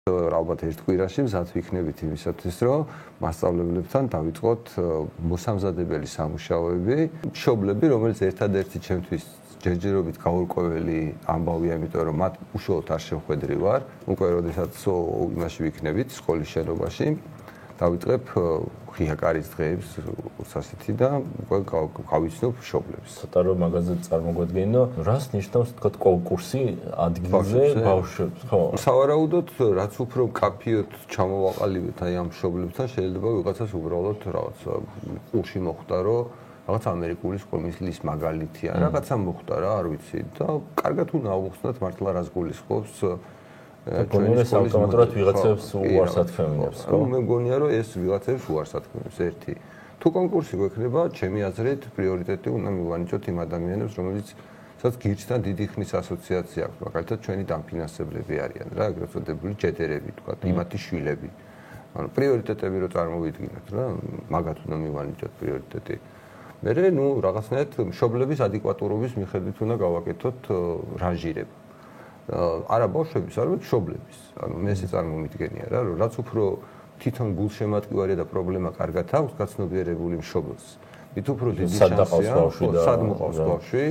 ალბათ ერთ კვირაში მზად ვიქნებით იმისათვის, რომ მასწავლებლებთან დავიწყოთ მოსამზადებელი სამუშაოები, მშობლები, რომელიც ერთადერთი ჩემთვის ჯერჯერობით გაურკვეველი ამბავია, იმიტომ რომ მათ უშუალოდ არ შევხვედრი ვარ. უკვე როდესაც იმაში ვიქნებით სკოლის შენობაში, დავიწყებ ღია კარის დღეებს სასითი და უკვე გავიცნობ მშობლებს. ცოტა რომ მაგაზე წარმოგვედგენო, რას ნიშნავს თქვა კონკურსი ადგილზე ბავშვებს, ხო? სავარაუდოდ, რაც უფრო მკაფიოდ ჩამოვაყალიბეთ აი ამ მშობლებთან, შეიძლება ვიღაცას უბრალოდ რაღაცა ყურში მოხვდა, რომ რაღაც ამერიკული სკოლის მაგალითია, რაღაცა მოხვდა რა, არ ვიცი და კარგად უნდა ავუხსნათ მართლა რას გულისხმობს ჩვენი სკოლის ავტომატურად ვიღაცებს უარს ათქმევინებს, ხო? მე მგონია რომ ეს ვიღაცებს უარს ათქმევინებს ერთი. თუ კონკურსი გვექნება, ჩემი აზრით, პრიორიტეტი უნდა მივანიჭოთ იმ ადამიანებს, რომელსაც გირჩთან დიდი ხნის ასოციაცია აქვს, მაგალითად ჩვენი დამფინანსებლები არიან რა, ეგრეთ წოდებული ჯედერები, თქვა, იმათი შვილები. ანუ პრიორიტეტები რო წარმოვიდგინოთ რა, მაგათ უნდა მივანიჭოთ პრიორიტეტი. მერე, რაღაცნაირად მშობლების ადეკვატურობის მიხედვით უნდა გავაკეთოთ რანჟირება. არა ბავშვების, არამედ მშობლების. ანუ მე ესე წარმომიდგენია რა, რომ რაც უფრო თვითონ გულშემატკივარი და პრობლემა კარგად აქვს გაცნობიერებული მშობელს. მით უფრო დიდი შანსია, სად მოყავს ბავშვი,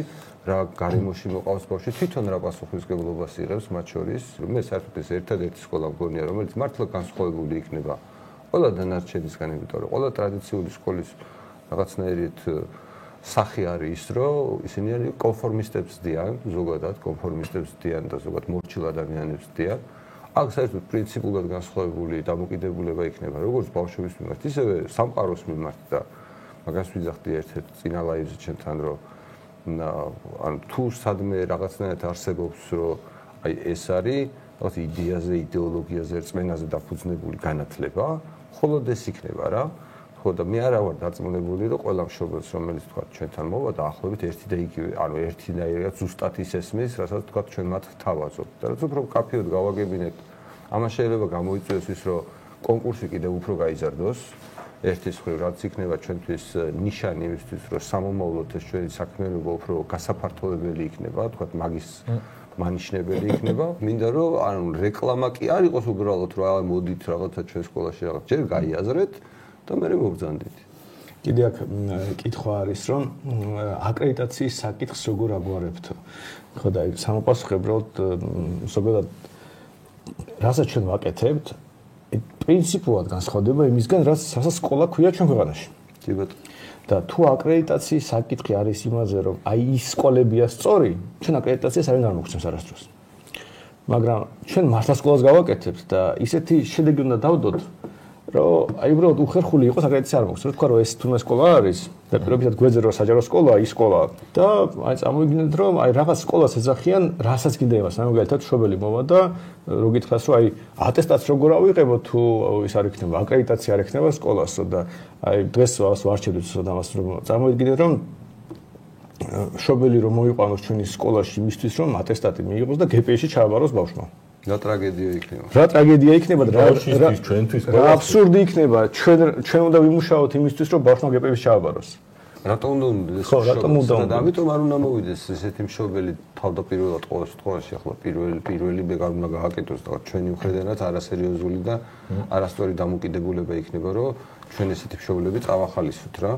რა გარემოში მოყავს ბავშვი, თვითონ რა პასუხისმგებლობას იღებს მათ შორის. მე საერთოდ ეს ერთადერთი სკოლა მგონია, რომელიც მართლა განსხვავებული იქნება ყველა დანარჩენისგან, იმიტომ რომ ყველა ტრადიციული სკოლის რაღაცნაირად სახი არის ის, რომ ისინი არის კონფორმისტებს დიან, ზოგადად კონფორმისტებს დიან და ზოგადად მორჩილ ადამიანებს დიან. აქ საერთოდ პრინციპულად განსხვავებული დამოკიდებულება იქნება როგორც ბავშვების მიმართ, ისევე სამყაროს მიმართ და მაგას ვიძახდი ერთ-ერთ წინა ლაივზე ჩემთან, რომ ანუ თუ სადმე რაღაცნაირად არსებობს, რომ აი ეს არის რაღაც იდეაზე, იდეოლოგიაზე, რწმენაზე დაფუძნებული განათლება, მხოლოდ ეს იქნება რა. ხო და მე არა ვარ დარწმუნებული, რომ ყველა მშობელს, რომელიც თქვა ჩვენთან მოვა და ახლობით ერთი და იგივე, ანუ ერთი და იგივე ზუსტად ის ესმის, რასაც თქვა ჩვენ მათ თავაზობთ. და რაც უფრო კაფეოდ გავაგებინეთ, ამას შეიძლება გამოიწვიოს ის, რომ კონკურსი კიდევ უფრო გაიზარდოს. ერთის მხრივ, რაც იქნება ჩვენთვის ნიშანი იმისთვის, რომ სამომავლოდ ეს ჩვენი საქმიანობა უფრო გასაფართოებელი იქნება, თქვა მაგის მანიშნებელი იქნება. მინდა რომ ანუ რეკლამა კი არ იყოს უბრალოდ, რომ აი მოდით რაღაცა ჩვენ სკოლაში რაღაც ჯერ გაიაზრეთ და მე მოვბრძანდით. კიდე აქ კითხვა არის, რომ აკრედიტაციის საკითხს როგორ აგვარებთ? ხო და სამოპასუხებლად ზოგადად რასაც ჩვენ ვაკეთებთ, პრინციპულად განსხვავდება იმისგან, რასაც სკოლა ქვია ჩვენ ქვეყანაში. კი ბატონო. და თუ აკრედიტაციის საკითხი არის იმაზე, რომ აი ის სკოლებია სწორი, ჩვენ აკრედიტაციას არ გამოგცემს არასდროს. მაგრამ ჩვენ მართლა სკოლას გავაკეთებთ და ისეთი შედეგი უნდა დავდოთ, რომ აი უბრალოდ უხერხული იყოს აკრედიტაცია არ მოხდეს. თქვა რომ ეს თუნდაც სკოლა არის და პირობითად გვეძე რომ საჯარო სკოლაა, ის სკოლაა და აი წარმოვიდგინეთ რომ აი რაღაც სკოლას ეძახიან, რასაც კიდე იმას, მაგალითად მშობელი მოვა და რო გითხრას რომ აი ატესტატს როგორ ავიღებო თუ ის არ იქნება, აკრედიტაცია არ იქნება სკოლასო და აი დღეს ვარჩევთ ამას რომ წარმოვიდგინეთ რომ მშობელი რომ მოიყვანოს ჩვენი სკოლაში იმისთვის რომ ატესტატი მიიღოს და გპ-ში ჩააბაროს ბავშვმა. რა ტრაგედია იქნება. რა ტრაგედია იქნება და ჩვენთვის რა აბსურდი იქნება. ჩვენ უნდა ვიმუშაოთ იმისთვის, რომ ბავშვმა გპ-ში ჩააბაროს. რატომ უნდა ეს? ხო, რატომ უნდა? და ამიტომ არ უნდა მოვიდეს ესეთი მშობელი თავდაპირველად ყოველ შემთხვევაში ახლა პირველი ბეგარ უნდა გააკეთოს და ჩვენი მხრიდანაც არასერიოზული და არასწორი დამოკიდებულება იქნება, რომ ჩვენ ესეთი მშობლები წავახალისოთ რა,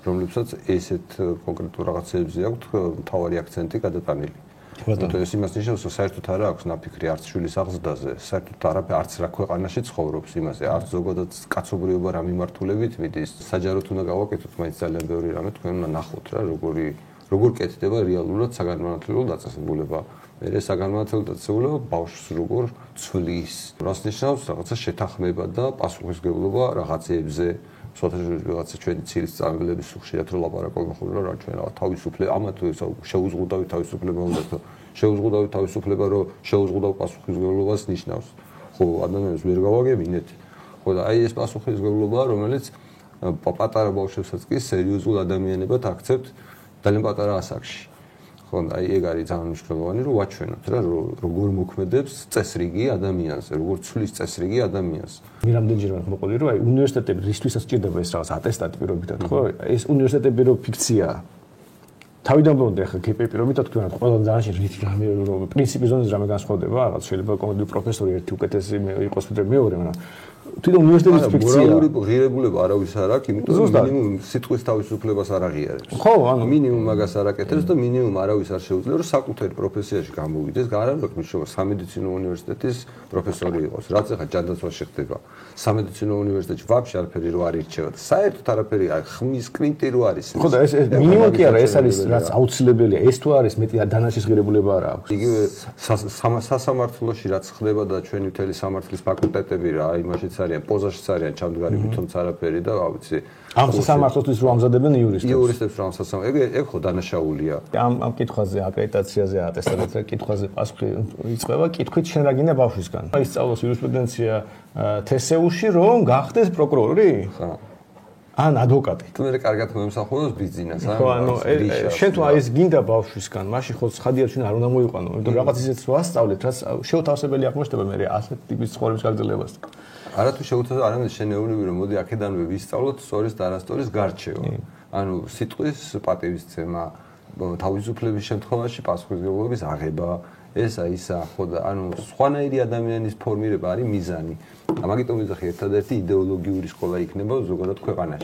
რომლებსაც ესეთ კონკრეტულ რაღაცებზე აქვთ მთავარი აქცენტი გადატანილი. ბატონო, ეს იმას ნიშნავს, რომ საერთოდ არ აქვს ნაფიქრი არც შვილის აღზრდაზე, საერთოდ არც რა ქვეყანაში ცხოვრობს იმაზე, არც ზოგადად კაცობრიობა რა მიმართულებით მიდის. საჯაროდ უნდა გავაკეთოთ, მაინც ძალიან ბევრი რამე თქვენ უნდა ნახოთ რა, როგორ კეთდება რეალურად საგანმანათლებლო დაწესებულება. მე საგანმანათლებლო დაწესებულება ბავშვს როგორ ცვლის. რას ნიშნავს რაღაცა შეთანხმება და პასუხისმგებლობა რაღაცეებზე. სოციალურ რაღაცა ჩვენი ცირის წამებლების ხშირად რო ლაპარაკობენ ხოლმე რა ჩვენ რა თავისუფლება ამათ შეუზღუდავი თავისუფლება უნდა თო შეუზღუდავი თავისუფლება რომ შეუზღუდავ პასუხისმგებლობას ნიშნავს ხო ადამიანებს ვერ გავაგებინეთ ხო და აი ეს პასუხისმგებლობა რომელიც პატარა ბავშვებსაც კი სერიოზულ ადამიანებად აქცევთ ძალიან პატარა ასაკში ხო აი ეგ არის ძალიან მნიშვნელოვანი რომ ვაჩვენოთ რა როგორ მოქმედებს წესრიგი ადამიანზე როგორ ცვლის წესრიგი ადამიანს მე რამდენჯერმე მოყოლი რომ აი უნივერსიტეტები რისთვისაც ჭირდება ეს რაღაც ატესტატი პირობითად ხო ეს უნივერსიტეტები რო ფიქციაა თავიდან ბოლომდე ახლა პირობით თქვენ რა ყველა ძალიან რითი რამე პრინციპის ზონაზე რამე განსხვავდება რაღაც შეიძლება კომედიური პროფესორი ერთი უკეთესი იყოს ვიდრე მეორე მაგრამ თვითონ უნივერსიტეტის ფიქცია მორალური ღირებულება არავის არ აქვს იმიტომ რომ მინიმუმ სიტყვის თავისუფლებას არ აღიარებს ხო ანუ მინიმუმ მაგას არ აკეთებს და მინიმუმ არავის არ შეუძლია რომ საკუთარ პროფესიაში გამოვიდეს გარანოქმის შოვა სამედიცინო უნივერსიტეტის პროფესორი იყოს რაც ახლა ჯანდაცვაში ხდება სამედიცინო უნივერსიტეტში ვაფშე არაფერი რო არ ირჩევა და საერთოდ არაფერი არ ხმის კრიტი რო არის ხო და ეს მინიმუმ კი არა ეს არის რაც აუცილებელია ეს თუ არის მეტი დანაშის ღირებულება არ აქვს იგივე სასამართლოში რაც ხდება და ჩვენი მთელი სამართლის ფაკულტეტები რა იმაშიც არიან პოზაშიც არიან ჩამდგარი თუმცა არაფერი და ვიცი ამ სასამართლოს რო ამზადებენ იურისტებს რომ ეგ ხო დანაშაულია ამ კითხვაზე აკრედიტაციაზე ატესტაციაზე და კითხვაზე პასუხი იწება კითხვით შენ რა გინდა ბავშვისგან ის სწავლოს იურისპრუდენცია თსეუში რომ გახდეს პროკურორი ხო ან ადვოკატი თუ მე კარგად მომსახუროს ბიზნესს ხო ანუ შენ თუ აი ეს გინდა ბავშვისგან მაშინ ხო ცხადია ჩვენ არ უნდა მოიყვანო იმიტომ რაღაც ისეთ ვასწავლეთ რაც შეუთავსებელი აღმოჩნდება მე ასეთ ტიპის ცხოვრების გაგრძელებას არათუ შეუთავსებელი არამედ შენეულებრივი რომ მოდი აქედანვე ვისწავლოთ სწორის და არასწორის გარჩევა ანუ სიტყვის პატივისცემა თავისუფლების შემთხვევაში პასუხისმგებლობის აღება ესა ისა ხო და ანუ სხვანაირი ადამიანის ფორმირება არის მიზანი. ამიტომ ვიზახი ერთადერთი იდეოლოგიური სკოლა იქნება ზოგადად ქვეყანაში.